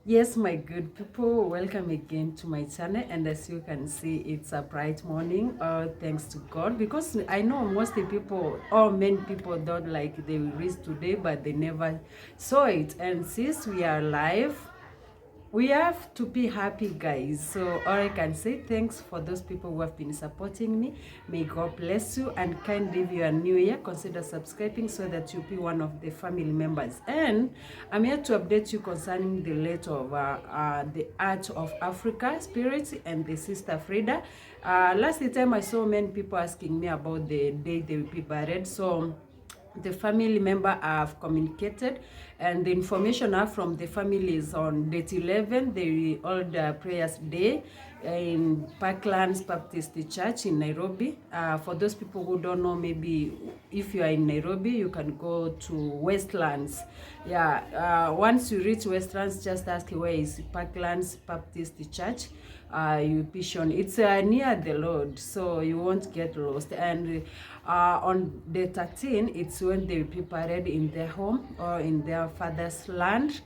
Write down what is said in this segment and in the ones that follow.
Yes, my good people, welcome again to my channel. And as you can see, it's a bright morning. Thanks to God, because I know most the people or many people don't like they will reach today, but they never saw it. And since we are live, we have to be happy, guys. So all I can say, thanks for those people who have been supporting me. May God bless you, and kindly, if you are new here, consider subscribing so that you'll be one of the family members. And I'm here to update you concerning the letter of the Art of Africa Spirit and the sister Fridah. Last time I saw many people asking me about the day they will be buried. So the family member have communicated, and the information are from the family is on date 11, the old prayers day in Parklands Baptist Church in Nairobi. For those people who don't know, maybe if you are in Nairobi, you can go to Westlands. Yeah, once you reach Westlands, just ask where is Parklands Baptist Church. You vision it's near the Lord, so you won't get lost. And on the 13th, it's when they will be buried in their home or in their father's land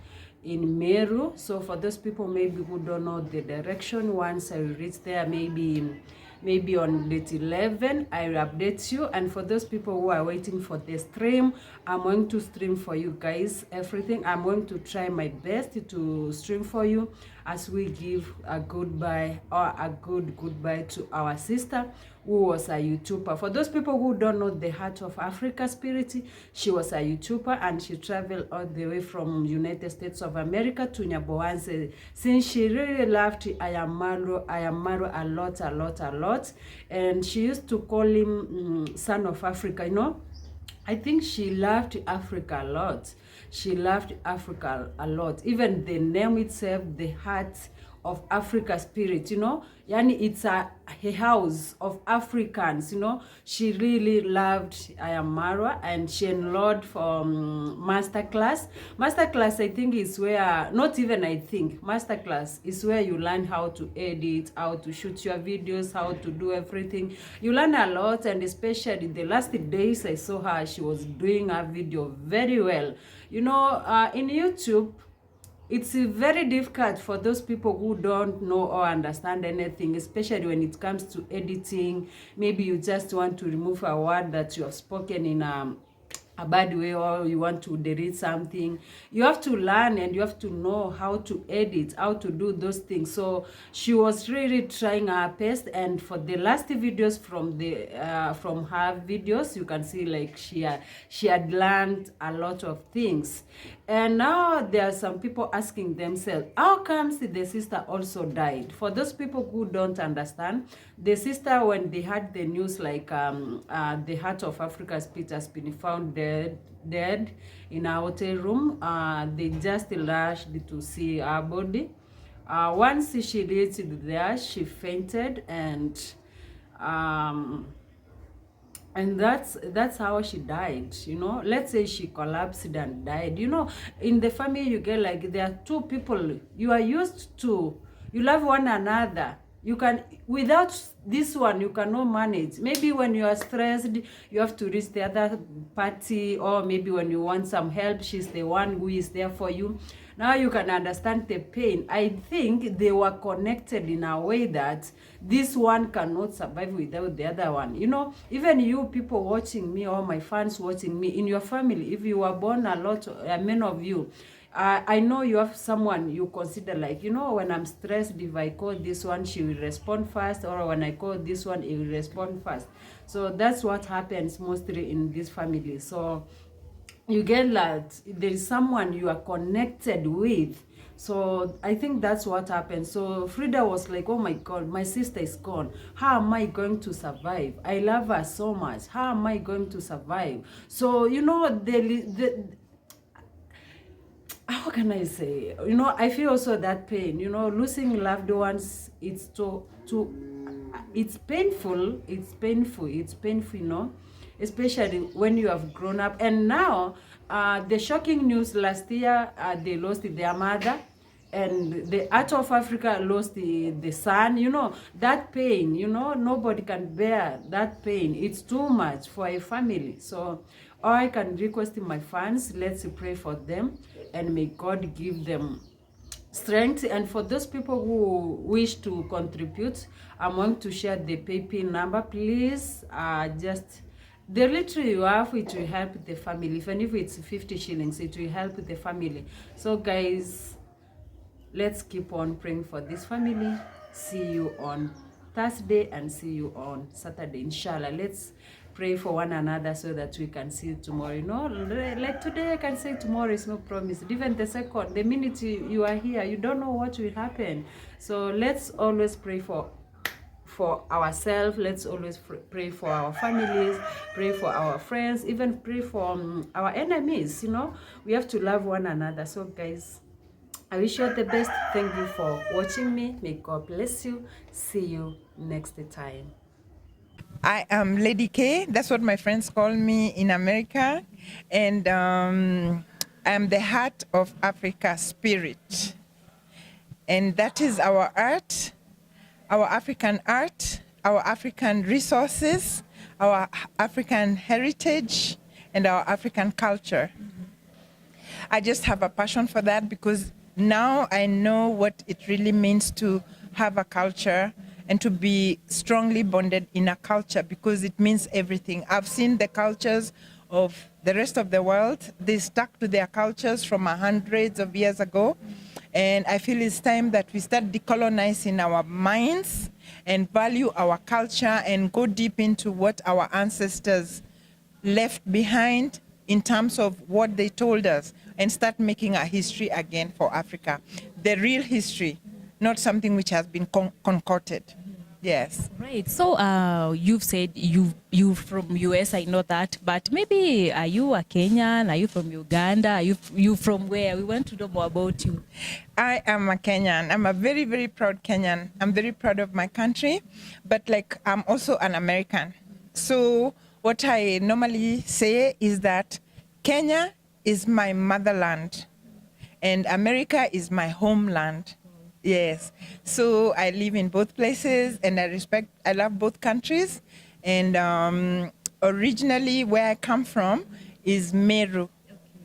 in Meru. So for those people maybe who don't know the direction, once I reach there, maybe on date 11, I will update you. And for those people who are waiting for the stream, I'm going to stream for you guys everything. I'm going to try my best to stream for you as we give a goodbye or a good goodbye to our sister who was a YouTuber. For those people who don't know the Heart of Africa Spirit, she was a YouTuber, and she traveled all the way from United States of America to Nyabohanse. Since she really loved Ayamalo a lot. And she used to call him son of Africa, you know. I think she loved Africa a lot. She loved Africa a lot. Even the name itself, the Heart of Africa Spirit, you know. Yani it's a house of Africans, you know. She really loved Ayamara, and she enrolled for masterclass. Masterclass, I think, is where, not even I think, masterclass is where you learn how to edit, how to shoot your videos, how to do everything. You learn a lot, and especially the last days I saw her, she was doing her video very well. You know, in YouTube, it's very difficult for those people who don't know or understand anything, especially when it comes to editing. Maybe you just want to remove a word that you have spoken in a bad way, or you want to delete something. You have to learn, and you have to know how to edit, how to do those things. So she was really trying her best, and for the last videos from her videos, you can see like she had learned a lot of things. And now there are some people asking themselves, how comes the sister also died? For those people who don't understand, the sister, when they had the news like the Heart of Africa Spirit has been found dead in a hotel room, they just rushed to see her body. Once she reached there, she fainted, and that's how she died, you know. Let's say she collapsed and died. You know, in the family you get like there are two people you are used to, you love one another. You can, without this one, you cannot manage. Maybe when you are stressed, you have to reach the other party, or maybe when you want some help, she's the one who is there for you. Now you can understand the pain. I think they were connected in a way that this one cannot survive without the other one. You know, even you people watching me, or my fans watching me, in your family, if you were born a lot, many of you, I know you have someone you consider like, you know, when I'm stressed, if I call this one, she will respond fast, or when I call this one, it will respond fast. So that's what happens mostly in this family. So you get that there is someone you are connected with. So I think that's what happened. So Fridah was like, oh my God, my sister is gone. How am I going to survive? I love her so much. How am I going to survive? So, you know, how can I say? You know, I feel also that pain. You know, losing loved ones, it's it's painful. It's painful. It's painful, you know, especially when you have grown up. And now, the shocking news last year, they lost their mother, and the Heart of Africa lost the son. You know, that pain, you know, nobody can bear that pain. It's too much for a family. So all I can request to my fans, let's pray for them, and may God give them strength. And for those people who wish to contribute, I'm going to share the PayPal number. Please just the little you have, it will help the family. Even if it's 50 shillings, it will help the family. So guys, let's keep on praying for this family. See you on Thursday and see you on Saturday, inshallah. Let's pray for one another so that we can see tomorrow. You know, like today I can say tomorrow is no promise. Even the second, the minute you are here, you don't know what will happen. So let's always pray for ourselves. Let's always pray for our families, pray for our friends, even pray for our enemies. You know, we have to love one another. So guys, I wish you all the best. Thank you for watching me. May God bless you. See you next time. I am Lady K. That's what my friends call me in America. And I'm the heart of Africa spirit. And that is our art, our African art, our African resources, our African heritage, and our African culture. I just have a passion for that because now I know what it really means to have a culture and to be strongly bonded in a culture, because it means everything. I've seen the cultures of the rest of the world. They stuck to their cultures from hundreds of years ago. And I feel it's time that we start decolonizing our minds and value our culture and go deep into what our ancestors left behind in terms of what they told us, and start making a history again for Africa. The real history, not something which has been concocted. Yes. Right. So you've said you from US, I know that, but maybe are you a Kenyan? Are you from Uganda? Are you from where? We want to know more about you. I am a Kenyan. I'm a very, very proud Kenyan. I'm very proud of my country, but like I'm also an American. So what I normally say is that Kenya is my motherland and America is my homeland. Yes. So I live in both places and I love both countries. And originally where I come from is Meru.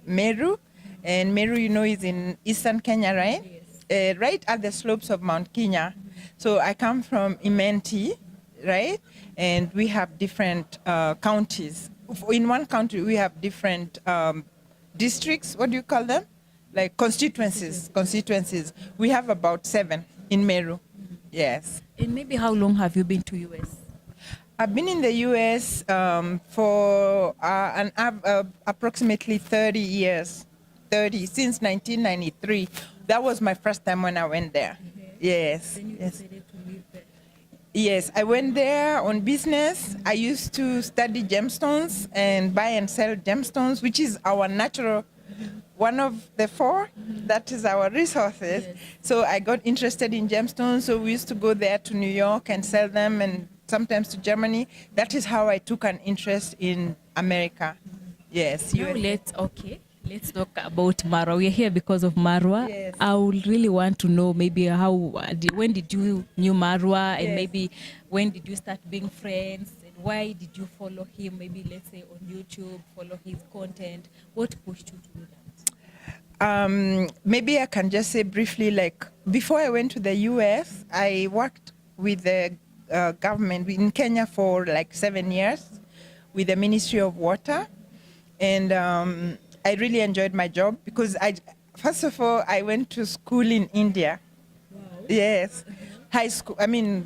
Meru. And Meru, you know, is in eastern Kenya, right? Yes. Right at the slopes of Mount Kenya. So I come from Imenti, right? And we have different counties. In one country, we have different districts. What do you call them? Like constituencies. We have about 7 in Meru. Yes. And maybe how long have you been to US? I've been in the US for approximately 30 years. Since 1993. That was my first time when I went there. Yes. Then you decided to live there. Yes, I went there on business. I used to study gemstones and buy and sell gemstones, which is our natural, one of the 4, that is our resources. Yes. So I got interested in gemstones, so we used to go there to New York and sell them, and sometimes to Germany. That is how I took an interest in America. Yes. Now let's talk about Marwa. We're here because of Marwa. Yes. I would really want to know maybe when did you knew Marwa, and Yes. maybe when did you start being friends, and why did you follow him? Maybe let's say on YouTube, follow his content. What pushed you to do that? Maybe I can just say briefly, like before I went to the US, I worked with the government in Kenya for like 7 years with the Ministry of Water. And I really enjoyed my job because first of all, I went to school in India. Wow. Yes,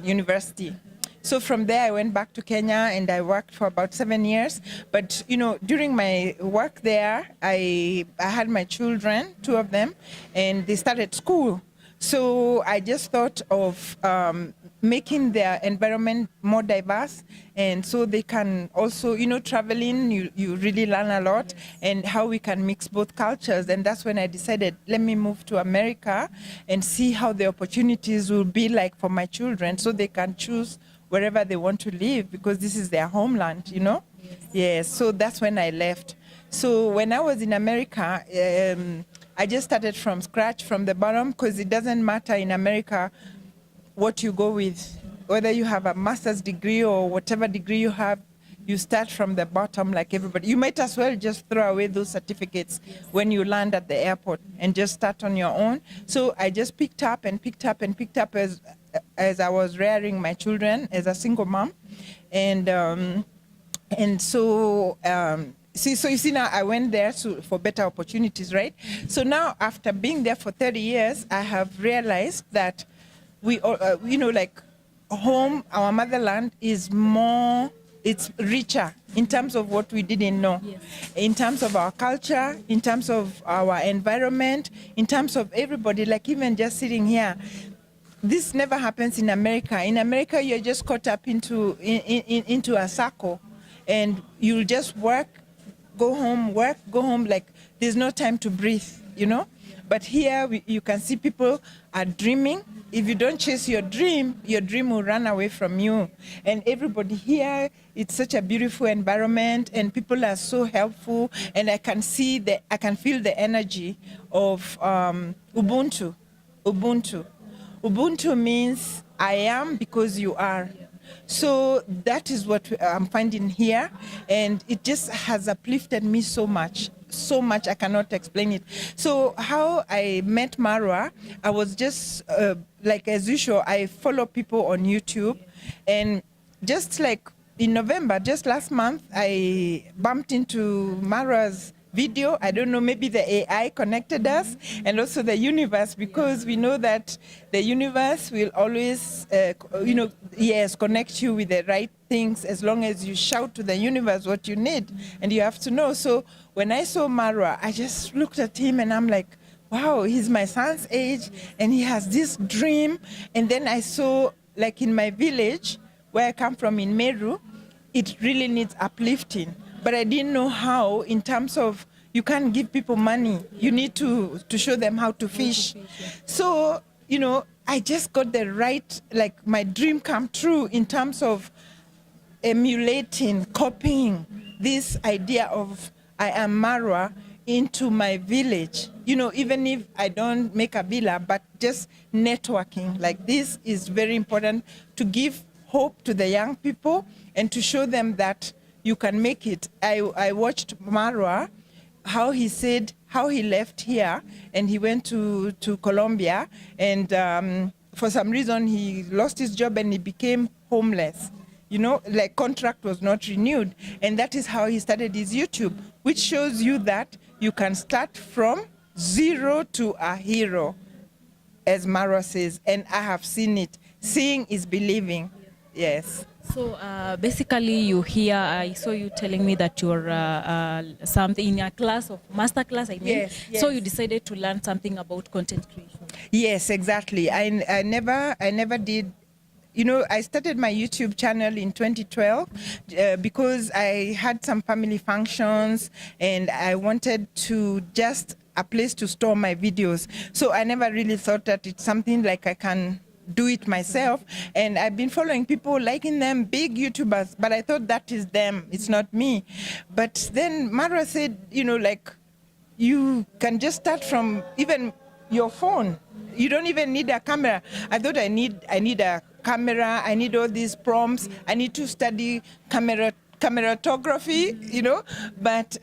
university. So from there, I went back to Kenya and I worked for about 7 years. But, you know, during my work there, I had my children, 2 of them, and they started school. So I just thought of making their environment more diverse, and so they can also, you know, traveling, you really learn a lot, and how we can mix both cultures. And that's when I decided, let me move to America and see how the opportunities will be like for my children, so they can choose wherever they want to live, because this is their homeland, you know? Yes, so that's when I left. So when I was in America, I just started from scratch, from the bottom, because it doesn't matter in America what you go with, whether you have a master's degree or whatever degree you have. you start from the bottom like everybody. You might as well just throw away those certificates when you land at the airport and just start on your own. So I just picked up as I was rearing my children as a single mom. And so so you see now I went there for better opportunities, right? So now after being there for 30 years, I have realized that we all, like home, our motherland is more, it's richer in terms of what we didn't know, in terms of our culture, in terms of our environment, in terms of everybody, like even just sitting here. This never happens in America. In America, you're just caught up into a circle, and you'll just work, go home, work, go home, like there's no time to breathe, But here you can see people are dreaming. If you don't chase your dream will run away from you. And everybody here, it's such a beautiful environment, and people are so helpful, and I can feel the energy of Ubuntu. Ubuntu means I am because you are. So that is what I'm finding here, and it just has uplifted me so much I cannot explain it. So how I met Marwa, I was just like as usual, I follow people on YouTube, and just like in November, just last month, I bumped into Marwa's video. I don't know, maybe the AI connected us, and also the universe, because we know that the universe will always, connect you with the right things as long as you shout to the universe what you need, and you have to know. So when I saw Marwa, I just looked at him and I'm like, wow, he's my son's age and he has this dream. And then I saw, like in my village, where I come from in Meru, it really needs uplifting. But I didn't know how, in terms of, you can't give people money. You need to show them how to fish. So, I just got the right, like my dream come true in terms of emulating, copying this idea of I am Marwa into my village. Even if I don't make a villa, but just networking like this is very important to give hope to the young people and to show them that you can make it. I watched Marwa, how he said, how he left here and he went to Colombia, and for some reason he lost his job and he became homeless. Like contract was not renewed. And that is how he started his YouTube, which shows you that you can start from zero to a hero, as Marwa says. And I have seen it. Seeing is believing. Yes. So basically you here, I saw you telling me that you're something in a class of master class, I mean. Yes. So you decided to learn something about content creation. Yes, exactly. I never did. I started my YouTube channel in 2012 because I had some family functions and I wanted to just a place to store my videos. So I never really thought that it's something like I can do it myself. And I've been following people, liking them, big YouTubers, but I thought that is them, it's not me. But then Marwa said, you can just start from even your phone. You don't even need a camera. I thought I need a camera, I need all these prompts, I need to study cameratography, but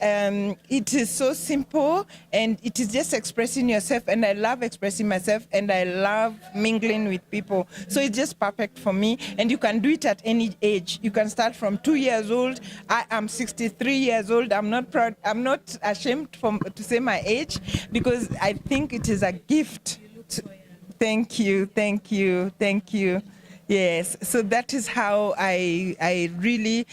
it is so simple, and it is just expressing yourself, and I love expressing myself, and I love mingling with people. So it's just perfect for me, and you can do it at any age. You can start from 2 years old. I am 63 years old. I'm not proud, I'm not ashamed to say my age, because I think it is a gift. Thank you. Yes, so that is how I really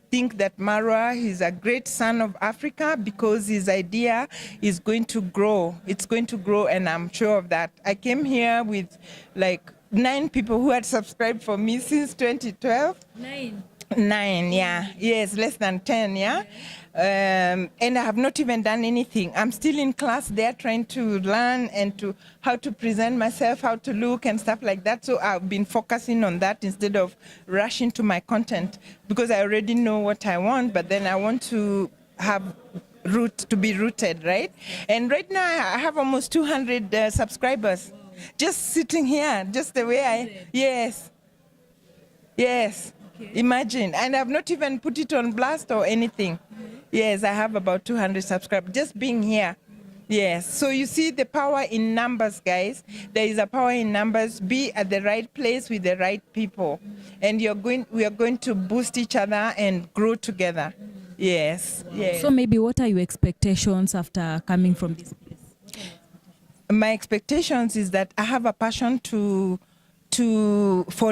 think that Marwa is a great son of Africa, because his idea is going to grow. It's going to grow, and I'm sure of that. I came here with like 9 people who had subscribed for me since 2012. 9, yeah. Yes, less than 10, yeah. And I have not even done anything. I'm still in class there trying to learn and to how to present myself, how to look and stuff like that. So I've been focusing on that instead of rushing to my content, because I already know what I want, but then I want to have to be rooted, right? And right now I have almost 200 subscribers. Just sitting here, just the way yes. Okay. Imagine. And I've not even put it on blast or anything. Yes, I have about 200 subscribers just being here. Yes. So you see the power in numbers, guys. There is a power in numbers. Be at the right place with the right people. And we are going to boost each other and grow together. Yes. Yes. So maybe what are your expectations after coming from this place? My expectations is that I have a passion for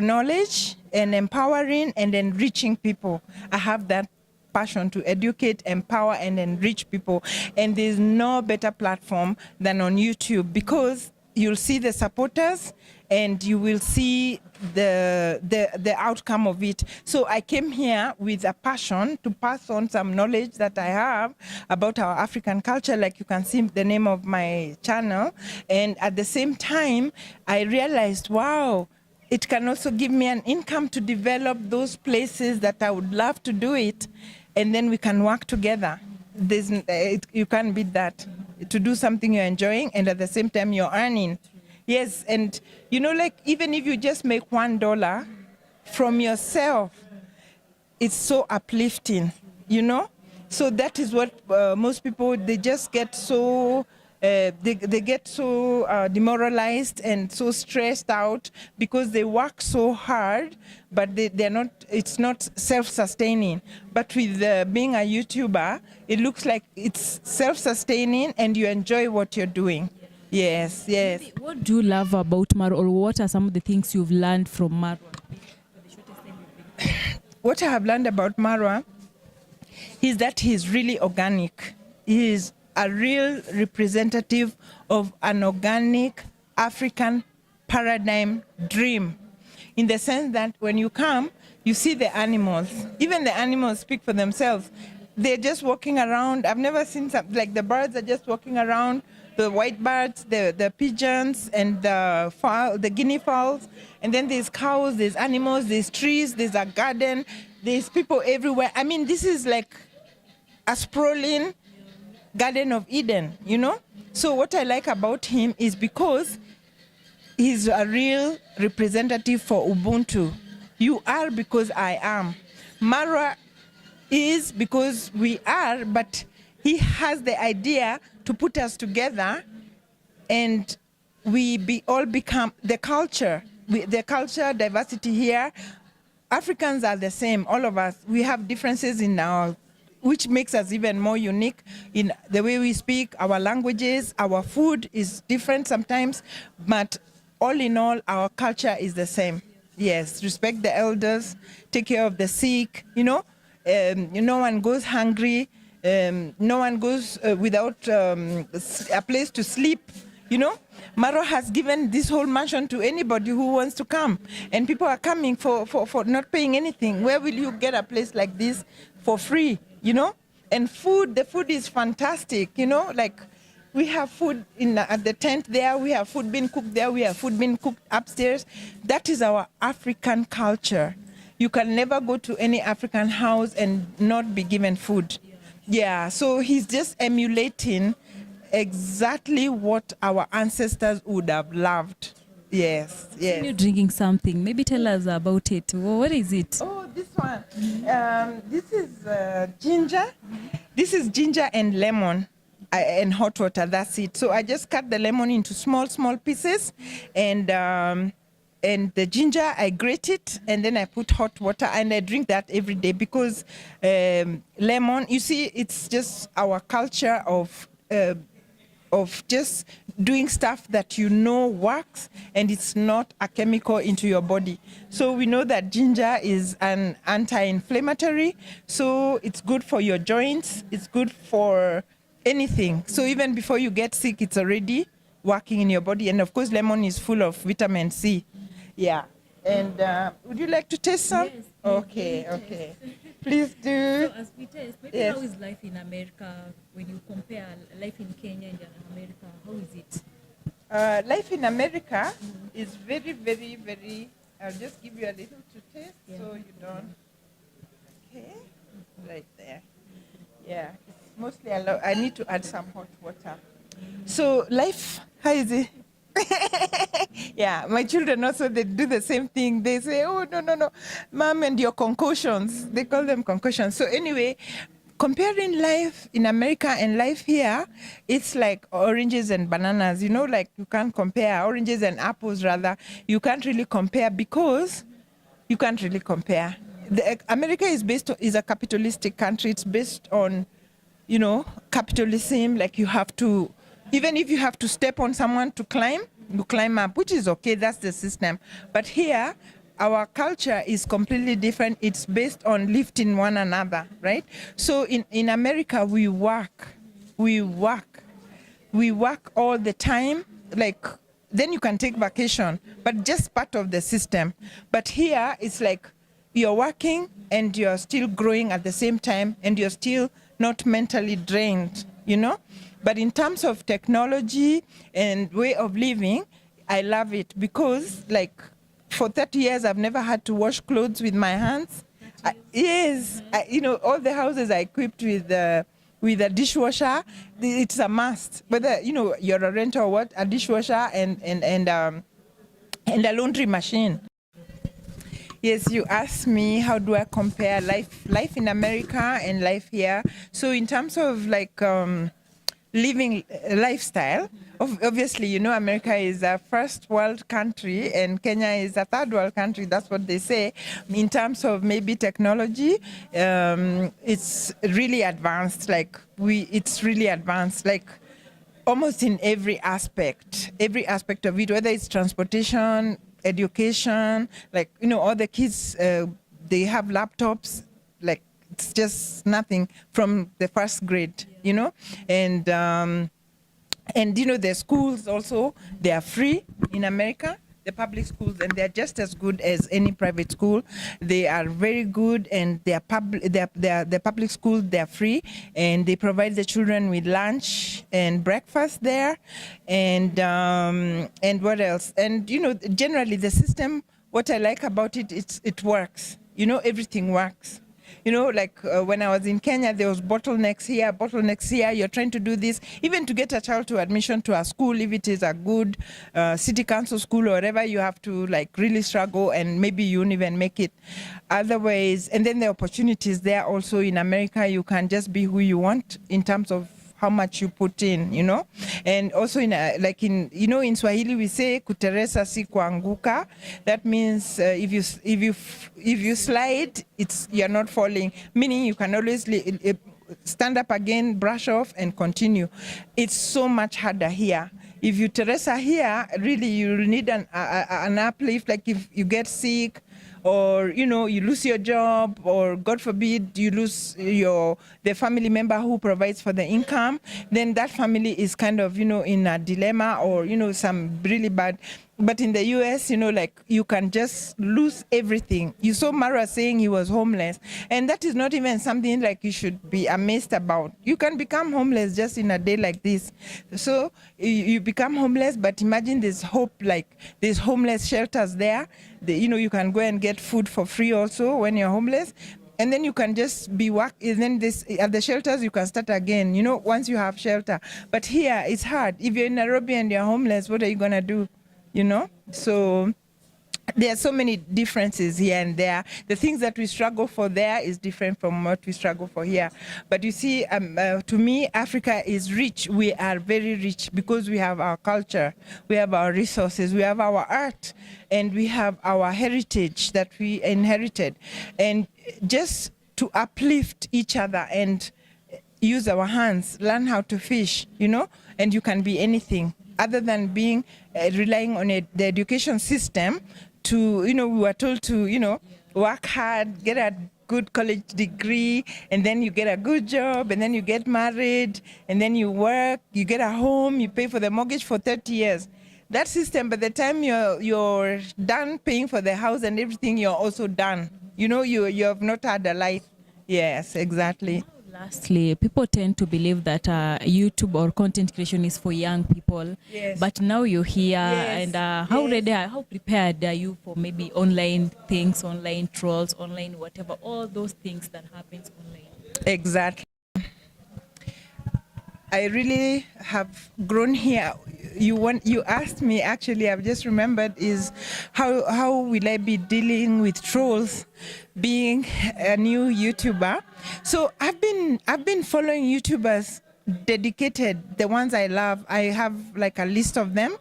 knowledge and empowering and enriching people. I have that passion to educate, empower, and enrich people. And there's no better platform than on YouTube, because you'll see the supporters and you will see the outcome of it. So I came here with a passion to pass on some knowledge that I have about our African culture, like you can see the name of my channel. And at the same time, I realized, wow, it can also give me an income to develop those places that I would love to do it. And then we can work together. You can't beat that. To do something you're enjoying and at the same time you're earning. Yes, and like even if you just make $1 from yourself, it's so uplifting, So that is what most people, they just get so they get so demoralized and so stressed out because they work so hard, but they're not. It's not self-sustaining. But with being a YouTuber, it looks like it's self-sustaining and you enjoy what you're doing. Yes, yes. What do you love about Maro, or what are some of the things you've learned from Maro? What I have learned about Marwa is that he's really organic. He is a real representative of an organic African paradigm dream, in the sense that when you come, you see the animals. Even the animals speak for themselves. They're just walking around. I've never seen like the birds are just walking around, the white birds, the pigeons, and the guinea fowls. And then there's cows, there's animals, there's trees, there's a garden, there's people everywhere. I mean, this is like a sprawling Garden of Eden, So what I like about him is because he's a real representative for Ubuntu. You are because I am. Marwa is because we are, but he has the idea to put us together and we all become the culture. The culture diversity here. Africans are the same, all of us. We have differences in which makes us even more unique in the way we speak, our languages, our food is different sometimes, but all in all, our culture is the same. Yes, respect the elders, take care of the sick, no one goes hungry, no one goes without a place to sleep, Maro has given this whole mansion to anybody who wants to come, and people are coming for not paying anything. Where will you get a place like this for free, And the food is fantastic, like we have food at the tent there, we have food being cooked there, we have food being cooked upstairs. That is our African culture. You can never go to any African house and not be given food. Yeah, so he's just emulating exactly what our ancestors would have loved. Yes, yes. You're drinking something. Maybe tell us about it. What is it? Oh, this one. This is ginger. This is ginger and lemon and hot water. That's it. So I just cut the lemon into small pieces, and the ginger, I grate it, and then I put hot water, and I drink that every day because lemon, you see, it's just our culture of just doing stuff that works, and it's not a chemical into your body. So we know that ginger is an anti-inflammatory, so it's good for your joints, it's good for anything. So even before you get sick, it's already working in your body. And of course, lemon is full of vitamin C. Yeah. And would you like to taste some? Yes. Okay. Please do. So as we taste, maybe Yes. how is life in America when you compare life in Kenya and America? How is it? Life in America is very, very, very. I'll just give you a little to taste so you don't. Okay, right there. Yeah, it's mostly I need to add some hot water. So life, how is it? Yeah, my children also, they do the same thing. They say, oh, no, no, no, mom, and your concussions. They call them concussions. So anyway, comparing life in America and life here, it's like oranges and bananas. You know, like you can't compare oranges and apples, rather. You can't really compare because you can't really compare. America is a capitalistic country. It's based on, you know, capitalism. Like you have to, even if you have to step on someone to climb, you climb up, which is okay. That's the system. But here, our culture is completely different. It's based on lifting one another, right? So in America, we work all the time. Like, then you can take vacation, but just part of the system. But here, it's like you're working and you're still growing at the same time, and you're still not mentally drained, you know? But in terms of technology and way of living, I love it because, like, for 30 years, I've never had to wash clothes with my hands. Yes, you know, all the houses are equipped with a dishwasher. It's a must. Whether, you know, you're a renter or what, a dishwasher and a laundry machine. Yes, you asked me how do I compare life in America and life here. So in terms of like living lifestyle, obviously, you know, America is a first world country and Kenya is a third world country. That's what they say. In terms of maybe technology, it's really advanced. Like it's really advanced. Like almost in every aspect of it, whether it's transportation, education, like, you know, all the kids, they have laptops, like it's just nothing from the first grade, you know, and you know, the schools also, they are free in America, the public schools, and they're just as good as any private school. They are very good, and the public schools, they're free, and they provide the children with lunch and breakfast there, and what else? And you know, generally the system, what I like about it, it works. You know, everything works. You know, like when I was in Kenya, there was bottlenecks here. You're trying to do this, even to get a child to admission to a school, if it is a good city council school or whatever, you have to like really struggle, and maybe you won't even make it. Otherwise, and then the opportunities there also in America, you can just be who you want in terms of how much you put in, you know. And also in like in, you know, in Swahili we say kuteresa si kuanguka. That means if you slide, you're not falling, meaning you can always stand up again, brush off, and continue. It's so much harder here. If you Teresa here, really you need an uplift. Like if you get sick, or you know, you lose your job, or God forbid you lose the family member who provides for the income, then that family is kind of, you know, in a dilemma, or you know, some really bad. But in the US, you know, like you can just lose everything. You saw Mara saying he was homeless, and that is not even something like you should be amazed about. You can become homeless just in a day like this. So you become homeless, but imagine there's hope, like there's homeless shelters there. You know, you can go and get food for free also when you're homeless. And then you can just be and then at the shelters you can start again, you know, once you have shelter. But here it's hard. If you're in Nairobi and you're homeless, what are you gonna do? You know? So there are so many differences here and there. The things that we struggle for there is different from what we struggle for here. But you see, to me, Africa is rich. We are very rich because we have our culture, we have our resources, we have our art, and we have our heritage that we inherited. And just to uplift each other and use our hands, learn how to fish, you know, and you can be anything other than being relying on the education system. To, you know, we were told to, you know, work hard, get a good college degree, and then you get a good job, and then you get married, and then you work, you get a home, you pay for the mortgage for 30 years. That system, by the time you're done paying for the house and everything, you're also done. You know, you have not had a life. Yes, exactly. Lastly, people tend to believe that YouTube or content creation is for young people. Yes. But now you're here, Yes. and how prepared are you for maybe online things, online trolls, online whatever, all those things that happens online? Exactly. I really have grown here. you asked me, actually, I've just remembered, is how will I be dealing with trolls being a new YouTuber. So I've been following YouTubers dedicated, the ones I love. I have like a list of them,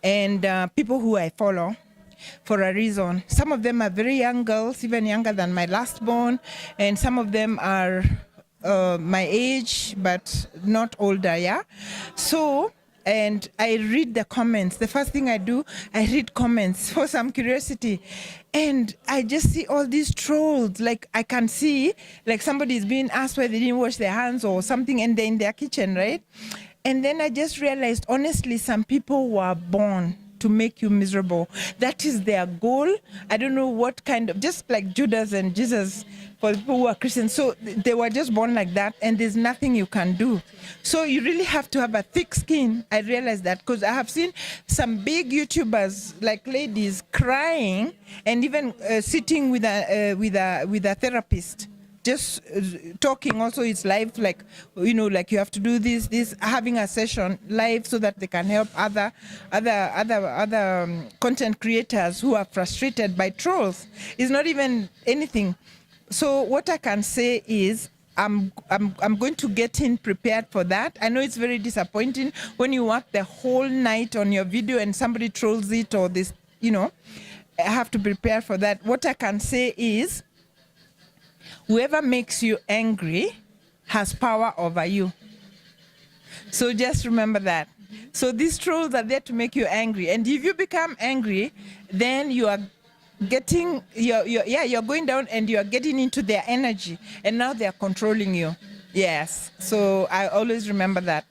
and people who I follow for a reason. Some of them are very young girls, even younger than my last born, and some of them are my age, but not older, yeah? So, and I read the comments. The first thing I do, I read comments for some curiosity. And I just see all these trolls. Like, I can see, like, somebody is being asked why they didn't wash their hands or something, and they're in their kitchen, right? And then I just realized, honestly, some people were born to make you miserable. That is their goal. I don't know what kind of, just like Judas and Jesus, for people who are Christians. So they were just born like that, and there's nothing you can do. So you really have to have a thick skin. I realized that because I have seen some big YouTubers, like ladies, crying and even sitting with a therapist, just talking. Also, it's live, like, you know, like you have to do this, having a session live so that they can help other content creators who are frustrated by trolls. It's not even anything. So what I can say is, I'm going to get in prepared for that. I know it's very disappointing when you work the whole night on your video and somebody trolls it, or this, you know. I have to prepare for that. What I can say is, whoever makes you angry has power over you. So just remember that. So these trolls are there to make you angry. And if you become angry, then you are getting, you're going down and you are getting into their energy. And now they are controlling you. Yes. So I always remember that.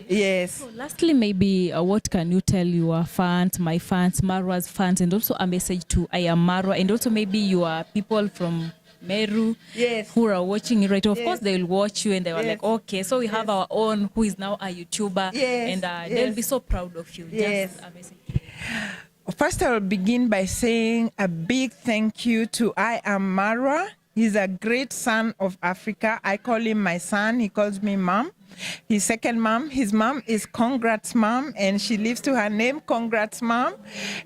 Yes. So lastly, maybe what can you tell your fans, my fans, Marwa's fans, and also a message to I am Marwa, and also maybe your people from Meru, yes, who are watching it right. Of yes, course, they will watch you and they were yes, like, okay, so we have our own who is now a YouTuber, yes, and they'll be so proud of you. Yes. Just a message. First, I will begin by saying a big thank you to I am Marwa. He's a great son of Africa. I call him my son. He calls me mom. His second mom, his mom is Congrats Mom, and she lives to her name, Congrats Mom.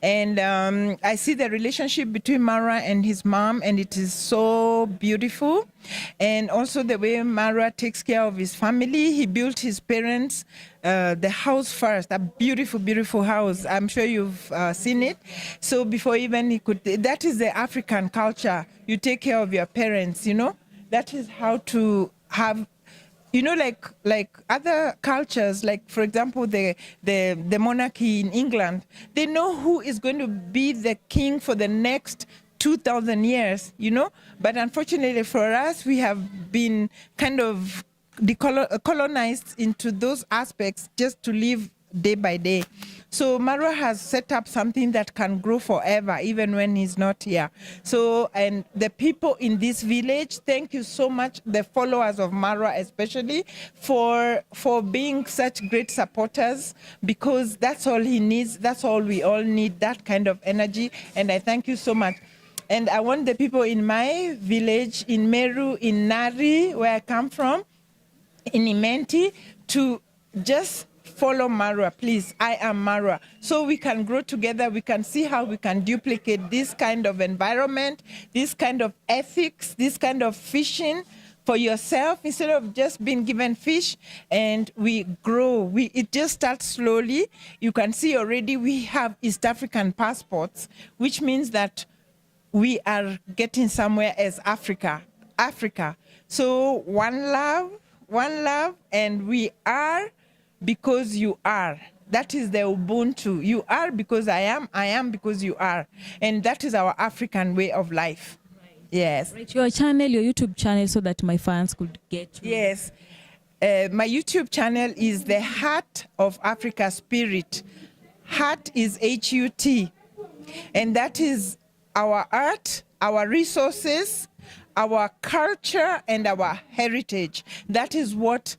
And I see the relationship between Marwa and his mom, and it is so beautiful. And also the way Marwa takes care of his family. He built his parents the house first, a beautiful, beautiful house. I'm sure you've seen it. So before even he could, that is the African culture. You take care of your parents, you know. That is how to have, you know, like other cultures, like, for example, the monarchy in England, they know who is going to be the king for the next 2,000 years, you know. But unfortunately for us, we have been kind of colonized into those aspects just to live day by day. So Marwa has set up something that can grow forever, even when he's not here. So, and the people in this village, thank you so much, the followers of Marwa especially, for being such great supporters, because that's all he needs. That's all we all need, that kind of energy. And I thank you so much. And I want the people in my village, in Meru, in Nari, where I come from, in Imenti, to just follow Marwa, please. I am Marwa. So we can grow together. We can see how we can duplicate this kind of environment, this kind of ethics, this kind of fishing for yourself instead of just being given fish, and we grow. It just starts slowly. You can see already we have East African passports, which means that we are getting somewhere as Africa. So one love, and we are because you are. That is the Ubuntu. You are because I am because you are. And that is our African way of life. Right. Yes. Right. Your channel, your YouTube channel, so that my fans could get you. Yes. My YouTube channel is the Heart of Africa Spirit. Heart is H-U-T. And that is our art, our resources, our culture, and our heritage. That is what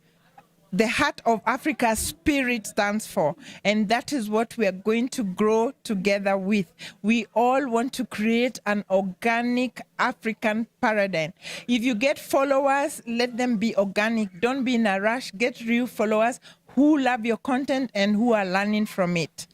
the Heart of Africa Spirit stands for, and that is what we are going to grow together with. We all want to create an organic African paradigm. If you get followers, let them be organic. Don't be in a rush. Get real followers who love your content and who are learning from it.